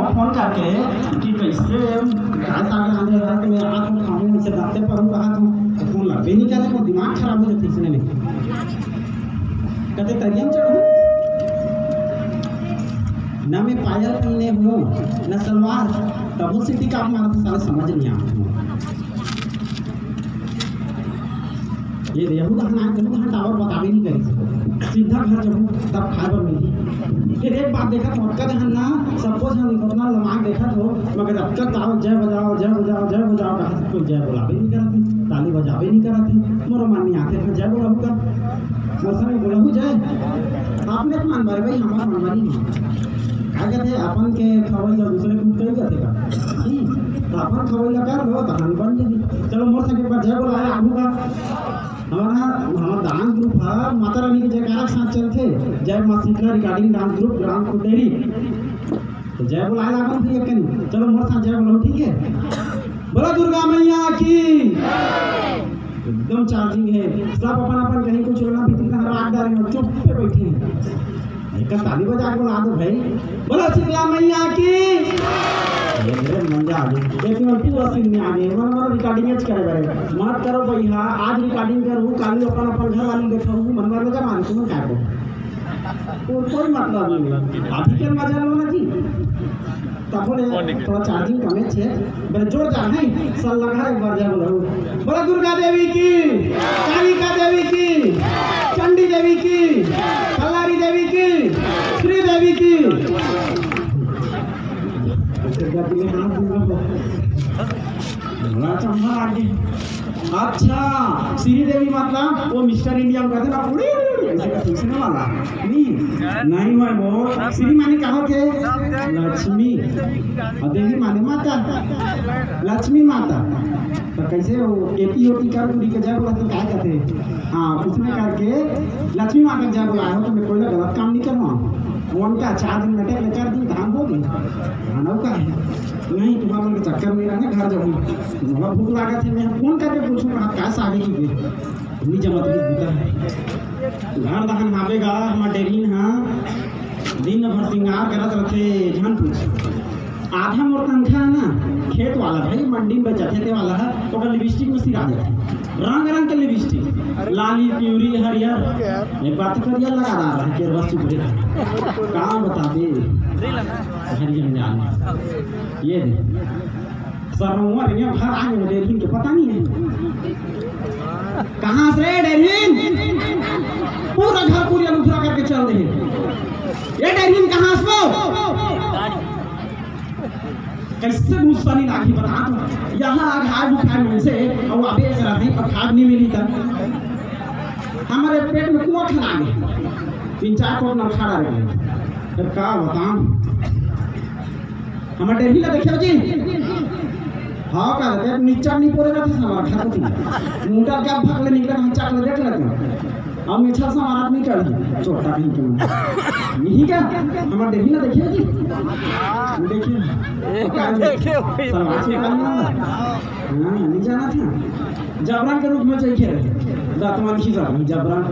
हो फोन करके कि कैसे गाय सागे आने रहा तो मैं आज मैं खाऊं इसे दफ्तर पर हूँ कहा तो फोन लगे नहीं करते तो दिमाग खराब हो जाता इसने में कहते तरियम चढ़ो न मैं पायल पहने हूँ न सलवार तब सिटी का मारा तो सारे समझ नहीं आता ये रेहू दहना टावर बता भी नहीं करी सीधा घर जब तब खाए पर मिली फिर एक बात देखा तो अक्का जहाँ ना सबको जहाँ निकलना लमाक देखा तो मगर अब तक आओ जय बजाओ जय बजाओ जय बजाओ कहा से कोई जय बुलावे नहीं करा थी ताली बजावे नहीं करा थी मोर मन नहीं आते फिर जय बुलाऊ का मोर में बोलू जय आपने तो मान बारे भाई हमारा मन मानी नहीं क्या कहते अपन के खवई या दूसरे को कई कहते का तो अपन खवई लगा लो तो हम बन जाएगी चलो मोर संगे पर जय बुलाया आगू का हमारा डांस ग्रुप है माता रानी के जयकारा के साथ चलते जय मां शीतला रिकॉर्डिंग डांस ग्रुप ग्राम कुटेरी तो जय बुलाए लागल फिर कहीं चलो मोर साथ जय बुलाओ ठीक है बोलो दुर्गा मैया की एकदम चार्जिंग है सब अपन अपन कहीं कुछ रोना भीतर हर आग डाले में चुप पे बैठे हैं एक ताली बजा के बुला दो भाई बोलो शीतला मैया की मेरे मंजा आ गई एक मिनट पूरा सीन में आ गए मन रिकॉर्डिंग करे बारे मत करो भैया आज रिकॉर्डिंग करूँ काली अपन अपन घर वाली देखा हूँ मन में लगा मान तुम क्या को कोई मतलब नहीं अभी के मजा लो ना जी तब थोड़ा चार्जिंग कमे छे बड़े जोर जा है सल लगा एक बार जा बोलो बोलो दुर्गा देवी की कालिका देवी की चंडी देवी की कल्लारी देवी की श्री देवी की अच्छा श्री देवी मतलब वो मिस्टर इंडिया कहते ना उड़ी ऐसे का पूछने वाला नहीं मैं वो श्री माने कहा थे लक्ष्मी और देवी माने माता लक्ष्मी माता तो कैसे वो एपी ओपी कर पूरी के जय बोला तो क्या कहते हाँ उसमें करके लक्ष्मी माता जय बुलाया हो तो मैं कोई गलत काम नहीं करवा फोन का 4 दिन लटे 4 दिन धाम हो गई खाना का है नहीं तुम्हारा के चक्कर में रहना घर जाऊँ बहुत भूख लगा थी मैं फोन करके पूछूँ आप कैसे आगे की गई जमत भी बूता है घर दहन आवेगा हमारे डेरीन हाँ दिन भर श्रृंगार करत रखे झन पूछ आधा मोर तनखा है ना खेत वाला भाई मंडी में जाते वाला है तो लिपस्टिक में सिरा देते रंग रंग के लिपस्टिक लाली प्यूरी हरियर एक बात करिया लगा रहा है के बस चुप काम बता दे हरियर जान ये दे सरवा रे घर आगे में देखिन के पता नहीं है कहां से डेरिन पूरा घर पूरी अनुखरा करके चल रहे ये डेरिन कहां से कैसे मुस्तानी लागी बता दो यहाँ घाट बुखार मिल से और अबे जरा नहीं और खाद नहीं मिली तब हमारे पेट में कुआं खड़ा गया 3-4 कोट न खड़ा रह गया फिर का बताऊं हमारे डेली ला देखियो जी हाँ का देख नीचा नहीं पड़ेगा तो हमारा घर होती मुंडा क्या भाग ले निकला हम चाक ले देख लेते हम इच्छा से हमारा नहीं कर छोटा कहीं क्यों यही क्या हमारे डेली ला देखियो जी देखिए नहीं जाना था जबरन के रूप में चाहिए दातमान की जबरन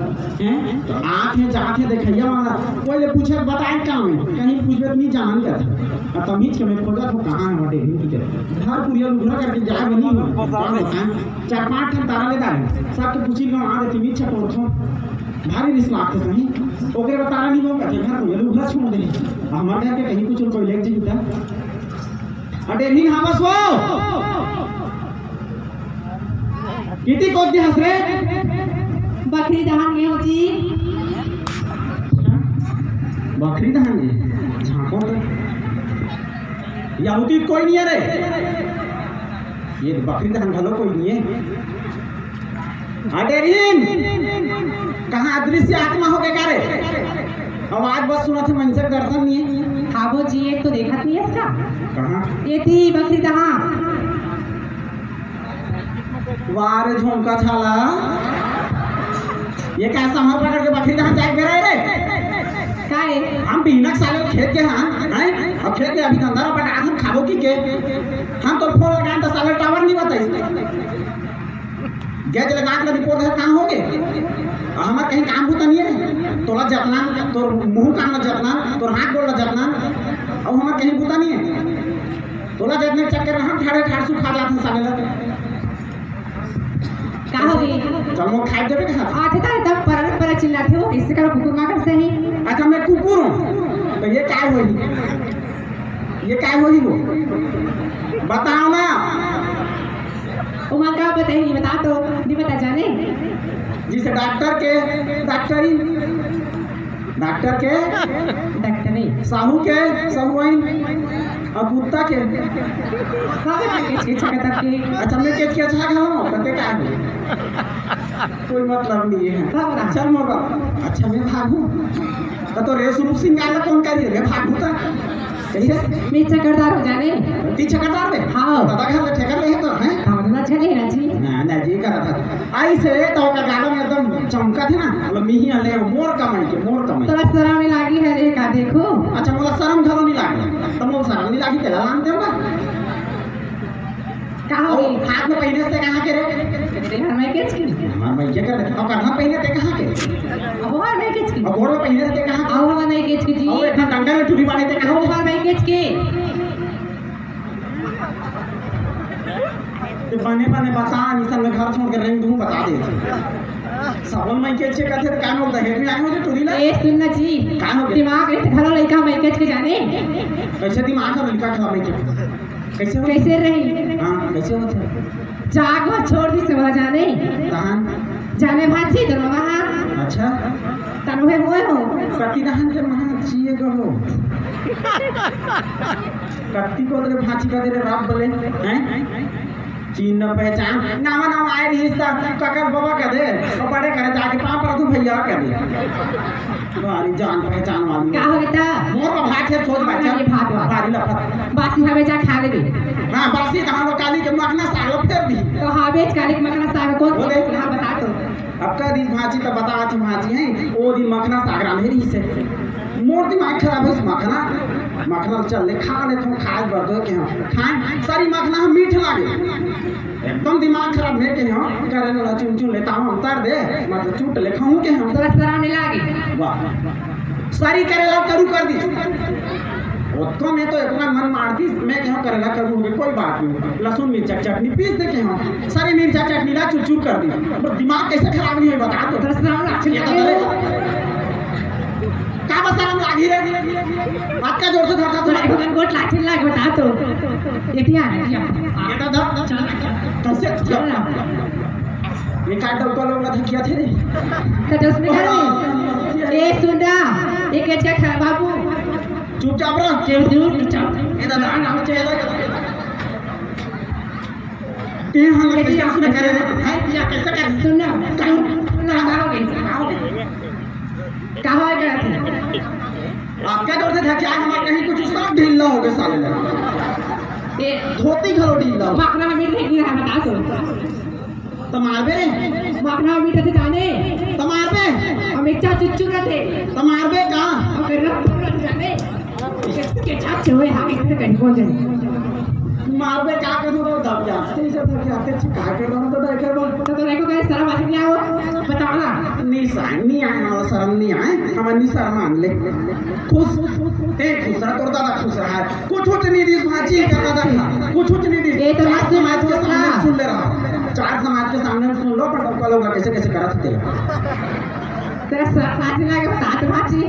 हैं तो आँख है जाँच है देखिए वाला कोई ले पूछे बताए क्या में कहीं पूछे नहीं जान क्या था तमीज के मैं खोजा तो कहाँ है हमारे घर पूरी लुघरा करके जाए बनी हो 4-5 ठन तारा लेता है सबके पूछी लो आ देती मीठ छोड़ छो भारी रिस्क लागते सही ओकरे बतारा नहीं होगा घर पूरी लुघरा छोड़ दे हमारे घर के कहीं कुछ कोई लेक जी होता अरे नहीं हावस वो किती को दी हसरे बकरी दहन में होती बकरी दहन में झांको तो यहूदी कोई नहीं है रे ये बकरी दहन घलो कोई नहीं है अडेरीन कहाँ अदृश्य आत्मा हो गए क्या रे आवाज बस सुना थे मंजर दर्शन नहीं है हाँ वो जी एक तो देखा नहीं है इसका कहाँ ये थी बकरी दहन वारे झोंका छाला ये कैसा हम पकड़ के बकरी दहन जाए करे रे काय हम बिना साले खेत के हैं अब खेत के अभी अंदर पर हम खाबो की के हम तो फोन लगाए तो साले टावर नहीं बताई गैज लगा के रिपोर्ट है कहां हो गए हमार कहीं काम होता नहीं है तोला जतना तोर मुंह काम जतना तोर हाथ गोड़ जतना अब हमारा कहीं बुता नहीं है तोला देखने के चक्कर में हम ठाड़े ठाड़ सुखा जाते हैं साले लगे का हो गई चल वो खाए देवे के साथ आते था तब पर चिल्लाते हो इससे करो कुकुर मार से ही अच्छा मैं कुकुर हूँ तो ये काय होगी वो बताओ ना उमा का बताइए बता तो नहीं बता जाने जिसे डॉक्टर के साहू के साहुआइन और कुत्ता के अच्छा मैं केच के अच्छा खाऊं तब क्या है कोई मतलब नहीं है चल मोगा अच्छा मैं भागू तो रेस रूप सिंह आला कौन करिए मैं भागू था कैसे मैं चकरदार हो जाने ती चकरदार दे हाँ दादा घर में ठेकर ले तो हैं समझना चले ना जी ना जी करा था आई से तो का गाना में एकदम चमका थे ना मतलब मिही ले मोर कमाई तोरा शर्म नहीं लागी है रे का देखो अच्छा मोला शर्म घरो नहीं लागे तो मोला शर्म नहीं लागी केला लान देगा कहां हो हाथ में पहने से कहां के रे तेरे घर में किस की हमार भैया कर और कहां पहने ते कहां के अब वो में किस की और गोड़ में पहने ते कहां आओ हवा नहीं किस की जी और इतना डंडा में टूटी बाड़े ते कहां वो में किस की ते बने बता निसन में घर छोड़ के रेंग दूं बता दे सावन में के छे कहते कान होता है मैं आए हो टूरी ला ए सुन ना जी दिमाग रे घर लइका में किस के जाने कैसे दिमाग और लिखा खा में के कैसे रही हां कैसे होता जाग वो छोड़ दी से वहां जाने दहन जाने भाजी दरवा अच्छा तनु है होए हो कति दहन के महा छिए गो कति को दरे भाची का दरे रात बोले हैं चीन न पहचान नाम आए रही ककर बाबा कह दे और बड़े करे जाके पाप पर तू भैया कह दे तुम्हारी जान पहचान वाली का हो बेटा मोर का भात है सोच बच्चा ये भात भारी लफत बासी हवे जा खा लेबे हां बासी कहां काली के मखना साग फेर दी तो हावे काली के मखना साग कौन बोले हां बता तो अब का दिन भाजी तो बता तुम भाजी हैं ओ दिन मखना साग रांधेरी से मोर दिमाग खराब है मखना चल ले खा ले तुम खाए बर दो के हम खाए सारी मखना हम मीठ लागे एकदम दिमाग खराब है के हम करे ना चुन लेता हूं उतार दे मतलब चूट ले खाऊं के हम तोरा सरा नहीं लागे वाह सारी करेला करू कर दी ओतो में तो इतना मन मार दी मैं क्या करेला करूंगी कोई बात नहीं लहसुन मिर्चा चटनी पीस दे के हम सारी मिर्चा चटनी ला चुर कर दी पर दिमाग कैसे खराब नहीं है बता दो तोरा सरा लागे का बसारम लागी रे बात का जोर से धरता तोरा एक गोट लाठी लाग बता तो एटिया ये तो धर कैसे ये काट दो लोग ना किया थे रे तो उसमें कर ए सुना एक अच्छा खा बाबू चुपचाप रह के दूर चुपचाप ये दादा नाम चला ते हम कैसे सुन करे रे है या कैसे कर सुनना ना आओगे कहाँ गया थे आपका डर से था क्या हमारा कहीं कुछ सब ढीला हो गया साले लगा ये धोती घरो ढीला मखना में नहीं रहा बता तो तमारबे मखना में मीठे थे जाने तमारबे हम एक चार चुच्चू रहते तमारबे कहाँ हम कर रहा जाने के चाचे हुए हाँ इतने कहीं कौन जाने मारबे क्या करूँ तो दब जाते हैं सब क्या आते हैं क्या कर रहा हूँ तो देखे बोल तो देखो कैसे सारा बात नहीं आओ बताओ ना नहीं आए ना शर्म नहीं आए हमारी शर्म मान ले खुश ते खुश रहा तोर दादा खुश रहा है कुछ नहीं दी भाजी का दादा था कुछ नहीं दी ये तो चार समाज के सामने सुन ले रहा चार समाज के सामने सुन लो पर डॉक्टर लोग कैसे कैसे करत थे तेरा साथ में लगे बता तो भाजी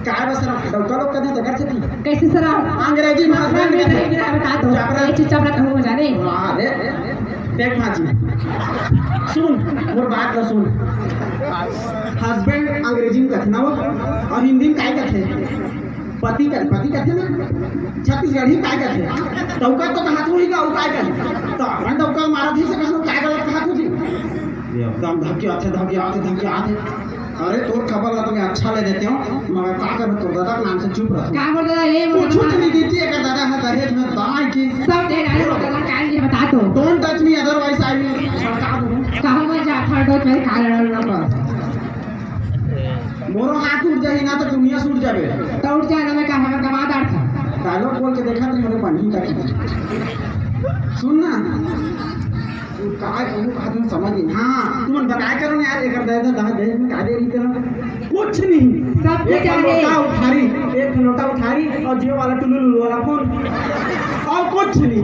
क्या बस डॉक्टर लोग कभी कर सकती कैसे सर अंग्रेजी में हस्बैंड नहीं बता दो ये चुपचाप रखो हो जाने अरे देख भाजी सुन मोर बात ला सुन हस्बैंड अंग्रेजी में कहते ना वो और हिंदी में काय कहते पति कहते ना छत्तीसगढ़ी काय कहते टौका तो कहा थोड़ी का काय कहते तो अपन टौका मारा थी से कहूं काय गलत कहा थी एकदम धक्के आते अरे तोर खबर ला तुम्हें अच्छा ले देते हो मगर का कर तो दादा के नाम से चुप रहो क्या बोल रहा है ये कुछ नहीं देती है दादा है दहेज में दाई की सब दे रहा है दादा काल ये बता दो don't touch me otherwise I will सरका दूं कहां में जा थर्ड डोज में काल नंबर मोरो हाथ उठ जाए ना तो दुनिया छूट जावे तो उठ जाए ना मैं कहा कमादार था डायलॉग बोल के देखा तो मेरे पानी का सुन ना काय कहूँ कहा तुम समझ नहीं हाँ तुम बताया करो ना यार एक दहेज में क्या दे रही थी कुछ नहीं सब एक लोटा उठारी और जियो वाला टुल्लू वाला फोन और कुछ नहीं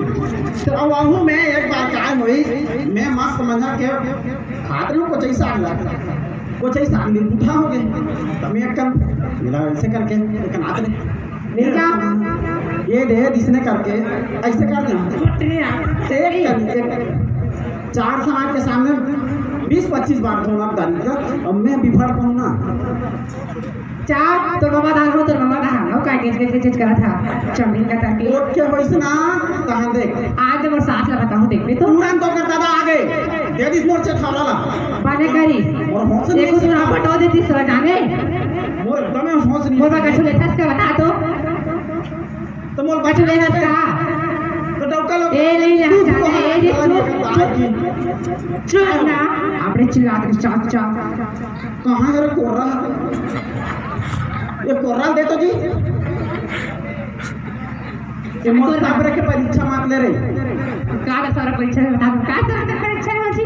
तो अब आहू मैं एक बार क्या हुई मैं मस्त समझा के खाते रहो कुछ ऐसा आगे उठा हो गए तो मैं कर मेरा ऐसे करके एक नाच नहीं क्या ये दे इसने करके ऐसे कर चार समाज के सामने 20-25 बार धोना डाली का अब मैं बिफड़ पाऊँ ना चार तो मामा धान हो काय के करा था चमड़ी का ताकि ओट के होइस ना कहां देख आज जब साथ लगाता हूं देख ले तो पूरा तो करता था आगे दे दिस मोर से खाला ला बाने करी और होश नहीं देखो सुना बटो देती सो जाने मोर एकदम होश नहीं मोर का छुले था इसका बता तो मोर का छुले था तो डौका लो ए नहीं जाने ए चुप ना आपने चिल्ला के चाचा कहां रे कोरा ये कोरा दे तो जी ये मोर साबरे के परीक्षा मात ले रे का सारा परीक्षा में बता का सारा परीक्षा में छी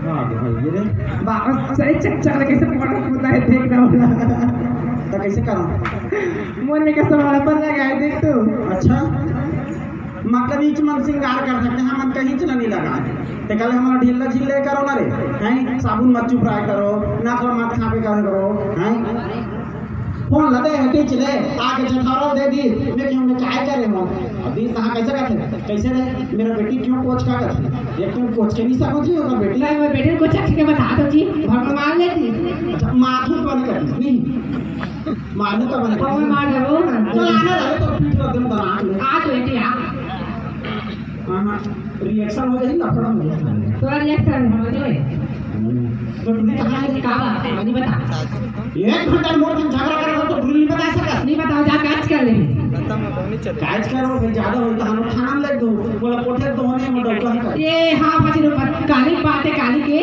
वाह भाई ये रे बाबा सही चक्कर लगे से पड़ा होता है देख रहा हूं तो कैसे करूं मोर में कैसे वाला पर लगा है देख तू अच्छा मतलब बीच मन सिंगार कर सकते हैं मन कहीं चला नहीं लगा ते कल हमारा ढीला झिल्ले करो ना रे हैं साबुन मत चुप रहा करो ना करो मत खा पे करो हैं फोन लगे है कि चले आके चठारो दे दी मैं क्यों मैं क्या करे हूं अभी कहां कैसे करते कैसे रे मेरा बेटी क्यों कोच का करती एक तुम कोच के नहीं समझी होगा बेटी नहीं मैं बेटे को चख के बता दो जी भगवान लेती अच्छा माथू कौन करती नहीं मानू का बन और मार दो चल आना रहे तो पीठ कर दम बना ले आ तो बेटी आ हां रिएक्शन हो जाएगी लफड़ा हो जाएगा तोरा रिएक्शन हो जाए तो तुमने कहां है का नहीं बता 1 घंटा मोर दिन झगड़ा कर रहा तो भूल नहीं बता सका नहीं बताओ जा काज कर ले काज करो फिर ज्यादा हो तो हम खाना ले दो बोला कोठे तो होने में डॉक्टर है ये हां बच्चे ऊपर काली बात है काली के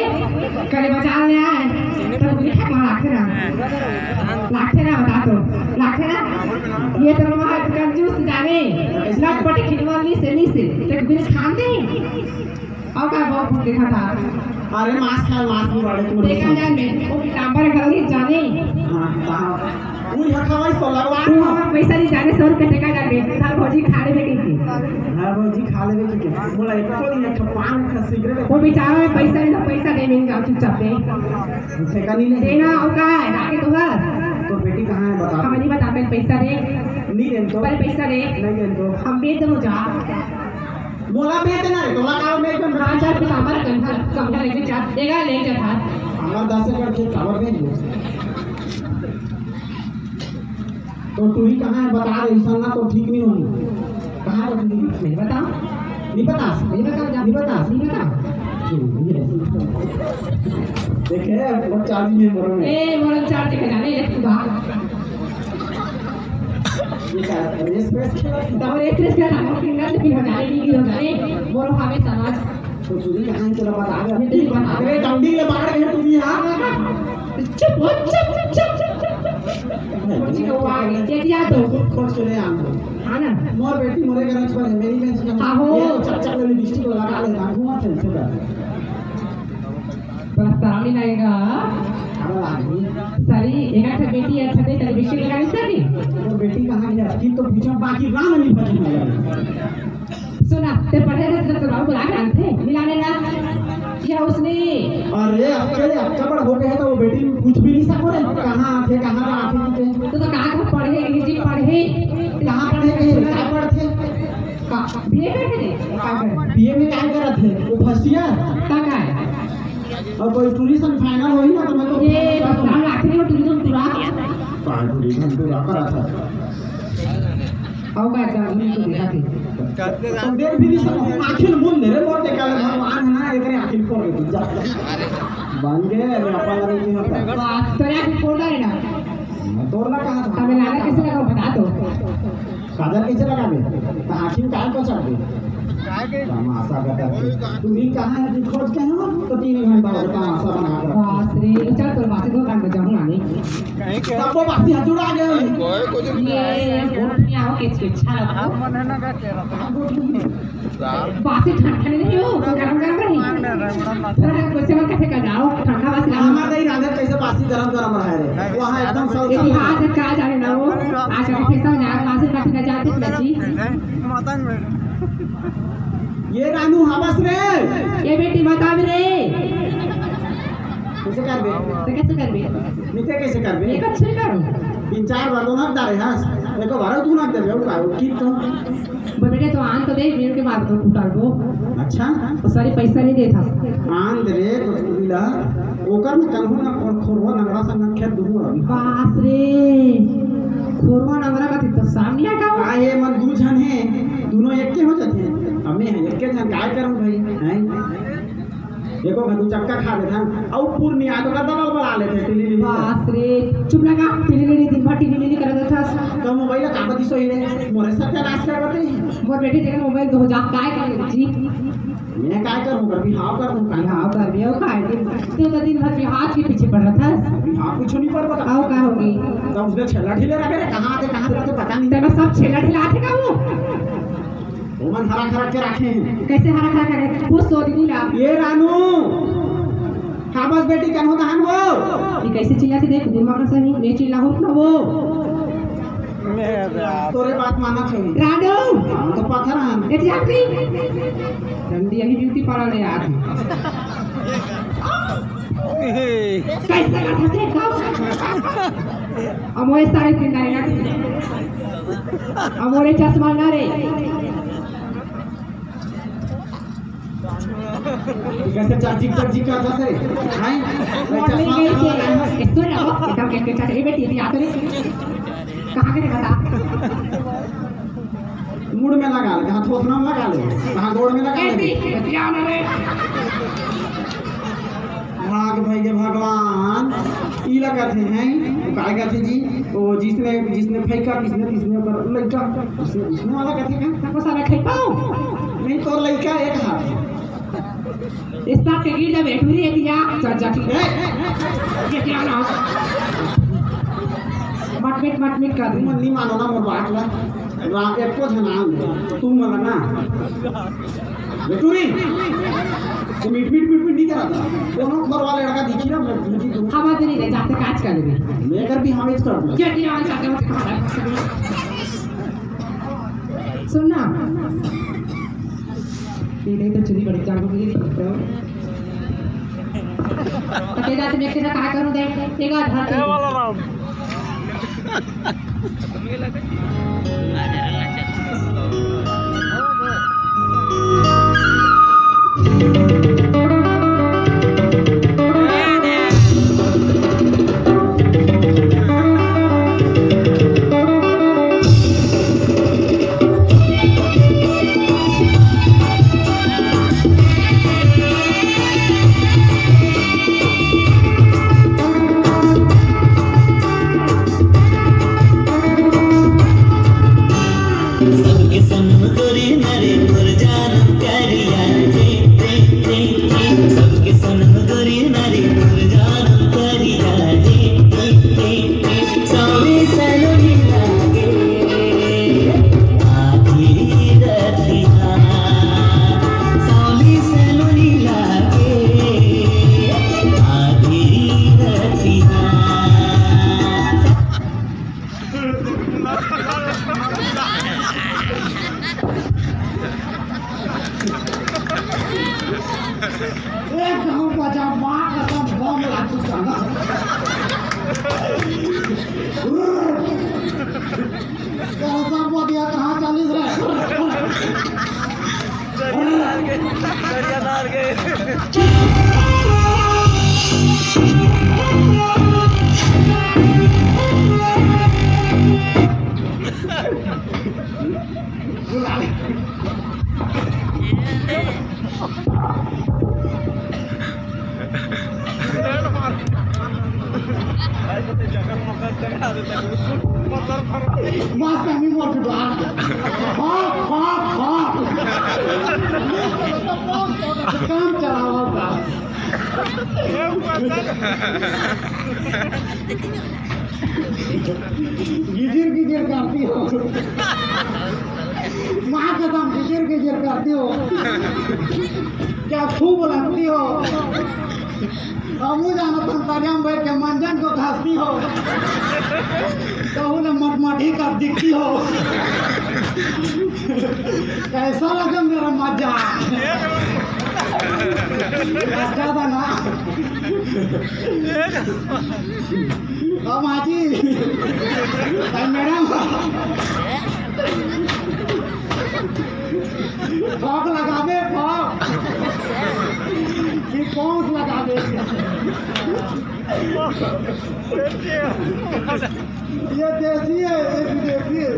काली बचा ले आए तो मुझे क्या मार लाखे ना बता दो लाखे ना ये तो वहां कंजूस जाने लटपट खिलवाली से नहीं से तो बिन खाते और का बहुत देखा था अरे मांस भी बड़े को देखा जान में वो किताबर करोगे जाने हां कहां वो यहां खवाई तो लगवा तू हमारा पैसा नहीं जाने 100 रुपए टेका जाने थार भौजी खा लेबे की हां भौजी खा लेबे की बोला एक कोई एक पान का सिगरेट वो बेचारा में पैसा नहीं पैसा दे नहीं गांव चुपचाप दे ठेका नहीं ले देना और का है आगे तो घर तो बेटी कहां है बता हम नहीं बता पे पैसा दे नहीं दे तो पर पैसा दे नहीं दे तो हम बेच दो जा बोला बेच ना रे तोला का में एकदम राजा पे हमारा कंधा समझा लेके जा देगा ले जा था हमारा 10 एकड़ के खबर भेज दो तो तू ही कहां है बता दे इंसान ना तो ठीक नहीं होनी कहां रख दी नहीं बता नहीं बता नहीं बता जा नहीं बता नहीं बता देखे वो 40 में मरो में ए मोरन चार के जाने ले तू भाग ये क्या रेस प्रेस खेला तो एक रेस का नाम फिंगर भी हो जाए डी हो जाए मोरो हमें समाज तो तू ही कहां चला बता दे अरे डंडी ले बाहर गए तू भी हां चुप चुप जी को आगे ये दिया तो खोज चले आ हां ना मोर बेटी मोरे घर पर है मेरी बेंच का हाँ, हो। ये चच्चा वाली डिस्ट्रिक्ट लगा ले ना घुमा चल छोटा पर सामने लगेगा अरे आदमी सारी एक आठ बेटी है छठे टेलीविजन लगाई सकी तो बेटी कहां गया की तो पीछे बाकी राम नहीं बची सुना ते पढ़े थे तो बाबू बुला के थे मिलाने ना क्या उसने अरे आपका बड़ हो गया तो वो बेटी कुछ भी नहीं सको रे कहां थे कहां आते थे तो कहां को पढ़े अंग्रेजी पढ़े कहां पढ़े क्या पढ़ते बीए करते थे बीए में क्या कर रहे थे वो फर्स्ट ईयर तक है और कोई टूरिज्म फाइनल होई ना तो मैं तो ये बस नाम आखिरी में टूरिज्म पूरा टूरिज्म पूरा करा था आओ का गाड़ी को देखा थी तो देख भी नहीं सको आखिर मुन रे मोर के काले भगवान है ना एकरे आखिर को रे जा बन गए अरे अपन लगे कि ना बात तो यार रिपोर्ट है ना मैं तोड़ना कहा था हमें लाना कैसे लगा बता दो काजल कैसे लगावे तो आखिर काय को चढ़ गए तमाशा करता तू ही कहां है तू खोज के हो तो 3 घंटा हो तमाशा बना कर बास रे चल तो बात को काट जाऊंगा नहीं सबको बासी हथुड़ा आ गए ये बहुत नहीं आओ किच अच्छा बासी ठंडा नहीं हो गरम गरम रही फिर कैसे मत कैसे कर जाओ ठंडा बासी हमारे दही रांधे कैसे बासी गरम गरम रहा है रे वहाँ एकदम सब इतिहास का जाने ना वो आज का कैसा ना बासी बासी ना जाते लची ये रानू हवस रे ये बेटी बता रे कैसे कर बे तो कैसे कर बे नीचे कैसे कर बे एक अच्छे करो 3-4 बार दोनों डाले हंस देखो बारो तू ना दे बेउ का की तो बेटे तो आन तो दे मेरे के बाद तो उतार दो अच्छा तो सारी पैसा नहीं देता आन दे रे तो दिला ओकर में कन्हू ना खोरवा नगरा संग खेत दुहु अभी बास रे खोरवा नगरा का तो सामने का का ये मन दू जन है दोनों एक के हो जाते हैं हमें है एक के जन काय करूं भाई हैं देखो घदू चक्का खा लेता और पूर्णिया तो का दबल बना लेते टिली बास रे चुप लगा टिली दिन भर टिली करत था तो मोबाइल का बदी सोई रे मोरे सर का नाश कर बते मोर बेटी देखो मोबाइल 2000 काय कर जी मैं काय करूं कर बिहाव कर दूं काय हां कर बियो काय दिन तो दिन भर हाथ के पीछे पड़ रहा था बिहाव कुछ नहीं पर बता आओ का होगी तो उसने छेला ढीले रखे रे कहां से पता नहीं तेरा सब छेला ढिला थे का वो मन हरा खरा के रखे हैं कैसे हरा खरा करे वो सो दिला ये रानू खाबस बेटी कन होता हम वो ये कैसे चिल्लाते देख दिमाग से नहीं ले चिल्ला हो ना वो तोरे बात माना चाहिए राडो हम तो पत्थर हम एक जाती जल्दी यही ब्यूटी पार्लर ले यार कैसे का थे का अमोए साड़ी पिंदारी ना अमोरे चश्मा ना रे कैसे चाची का जैसे हैं मॉडलिंग कैसे इसको ना एकदम के चाचा ये बेटी ये आते कहां के बता मुड़ में लगा ले कहां थोसना में लगा ले कहां गोड़ में लगा ले क्या ना रे भाग भाई के भगवान ई लगा थे हैं वो काय कहते जी वो जिसने फेंका किसने पर लड़का उसने वाला कहते हैं को सारा खाई पाओ नहीं तो लड़का एक हाथ इस बात के गिर जा बैठूरी है दिया चाचा ठीक है ये क्या ना मटमिट कर तुम नहीं मानो ना मोर बात ला रात एक को धना तुम मला ना बेटूरी तो मीट नहीं करा था दोनों घर वाले लड़का दिखी ना मुझे तुम हम आते नहीं जाते काज कर ले मैं कर भी हम इस कर दूं क्या दिया चाहते हो सुनना ये नहीं तो चली बड़ी जागो की तो अकेला तुम एक ना काय करू दे तेगा धार वाला नाम गिजिर करती हो माँ का तुम गिर गिर करती हो, क्या खूब लगती हो, हमू जाना तुम तरियम भाई के मंजन को घासती हो, तो उन्हें मटमटी कर दिखती हो। कैसा लगा मेरा मजा? अच्छा था ना? अब माजी, मैडम, फॉग लगा दे, फॉग, पौंस लगा दे। ये देसी है, ये विदेशी है।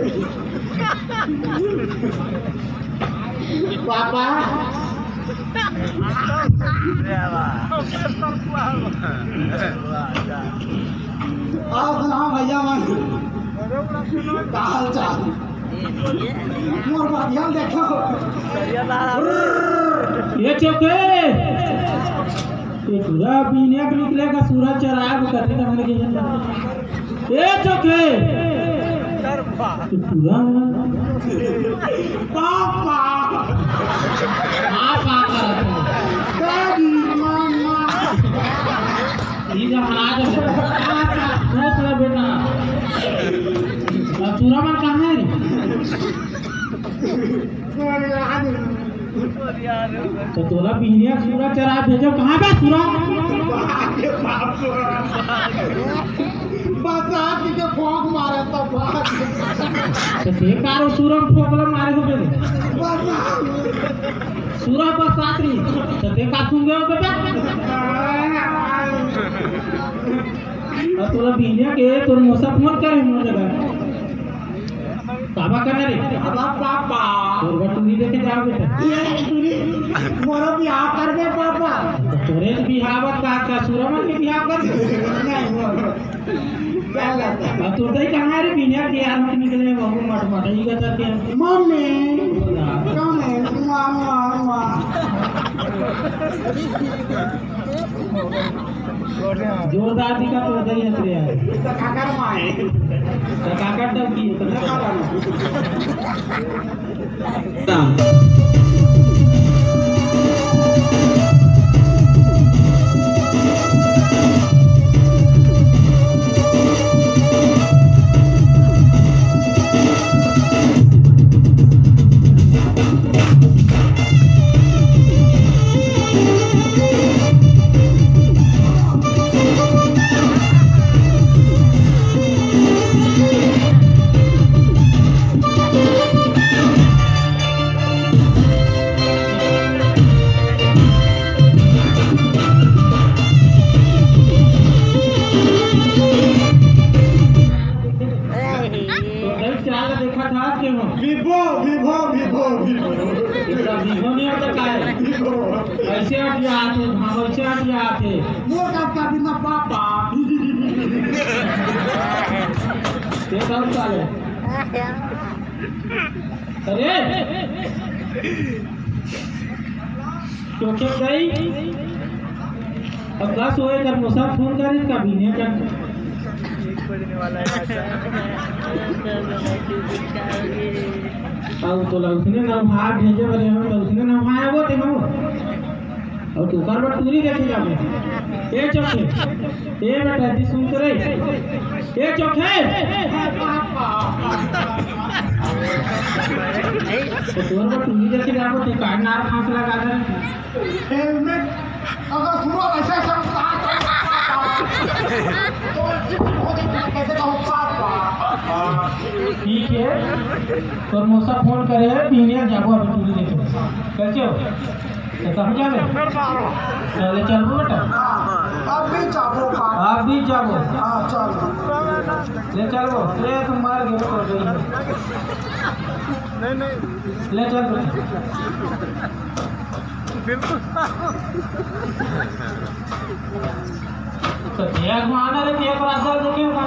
पापा आओ सुनाओ भैया मन का हाल चाल मोर बढ़िया देखो ये चौके ये पूरा पीने के निकलेगा सूरज चराग करते करने के ये चौके पूरा पापा आप दादी मामा ये महाराज है बेटा पूरा मन कहाँ है तो तोला पीने सूरज चरा भेजो कहाँ पे बरसात के फोक मारे तो तो बेकार सूरज फोकला मारे तो सूरज बरसात री तो देखा सुन गए और तोला पीने के तोर मौसा फोन करे मोर जगह बाबा करना रे पापा और बटुरी देखे जाओ बेटा ये बटुरी मोरा बियाह कर दे पापा तोरे बियाहत का सूरमन के बियाह कर नहीं क्या लगता है तू तो कहां रे बिना के यार मत निकले बाबू मट मट ही कहता के मम्मी कौन है मामा जोरदार दिखा तो उधर ही हंस रहा है काकर मां है काकर तब की ऐसे हटिया आते हाँ वैसे हटिया आते मोर का बिना पापा ये सब चाले अरे क्योंकि गई अब 10 होए कर मौसा फोन कर इसका भी नहीं कर और तो उसने ना भाग भेजे वाले हम तो उसने ना भाया वो थे हम और तू कर बट पूरी देखे जावे ए चौके ए बेटा जी सुन तो रे ए चौके तो तोर बट पूरी देखे जावे तो काट नार फांस लगा दे हेलमेट अगर सुनो ऐसा सब कैसे कहूं पापा ठीक है तो मौसा फोन करे पीने जाबो अभी पूरी देखे कैसे हो तो कहाँ जावे चले चलो बेटा आप भी जाओ हाँ चलो ले चलो ले तुम मार गए तो गई ले चलो तो एक माना रे एक रास्ता देखेगा